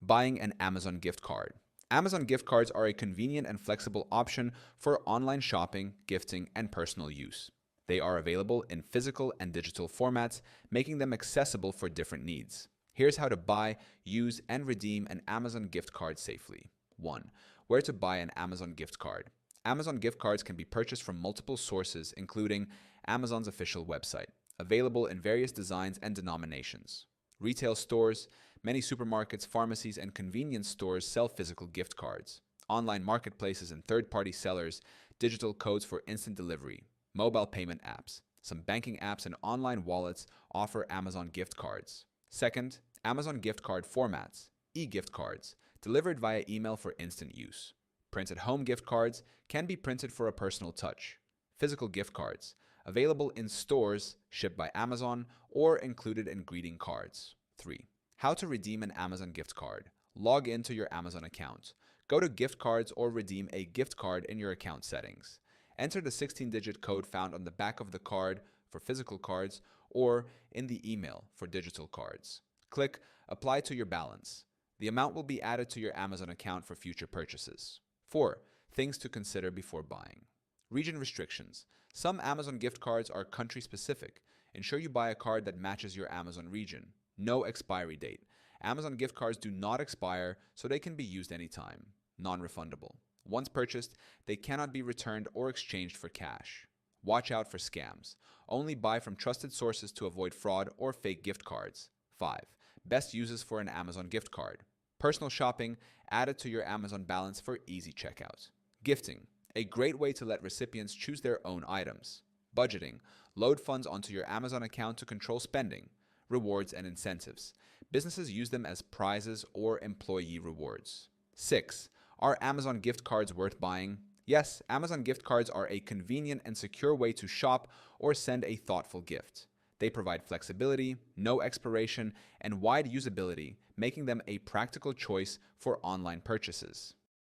Buying an Amazon gift card. Amazon gift cards are a convenient and flexible option for online shopping, gifting, and personal use. They are available in physical and digital formats, making them accessible for different needs. Here's how to buy, use, and redeem an Amazon gift card safely. 1. Where to buy an Amazon gift card. Amazon gift cards can be purchased from multiple sources, including Amazon's official website, available in various designs and denominations. Retail stores, many supermarkets, pharmacies, and convenience stores sell physical gift cards. Online marketplaces and third-party sellers, digital codes for instant delivery, mobile payment apps. Some banking apps and online wallets offer Amazon gift cards. Second, Amazon gift card formats, e-gift cards, delivered via email for instant use. Printed home gift cards can be printed for a personal touch. Physical gift cards, available in stores, shipped by Amazon, or included in greeting cards. 3. How to redeem an Amazon gift card. Log into your Amazon account. Go to gift cards or redeem a gift card in your account settings. Enter the 16-digit code found on the back of the card for physical cards or in the email for digital cards. Click Apply to your balance. The amount will be added to your Amazon account for future purchases. 4. Things to consider before buying. Region restrictions. Some Amazon gift cards are country-specific. Ensure you buy a card that matches your Amazon region. No expiry date. Amazon gift cards do not expire, so they can be used anytime. Non-refundable. Once purchased, they cannot be returned or exchanged for cash. Watch out for scams. Only buy from trusted sources to avoid fraud or fake gift cards. 5. Best uses for an Amazon gift card. Personal shopping, add it to your Amazon balance for easy checkout. Gifting, a great way to let recipients choose their own items. Budgeting, load funds onto your Amazon account to control spending. Rewards and incentives. Businesses use them as prizes or employee rewards. 6. Are Amazon gift cards worth buying? Yes, Amazon gift cards are a convenient and secure way to shop or send a thoughtful gift. They provide flexibility, no expiration, and wide usability, making them a practical choice for online purchases.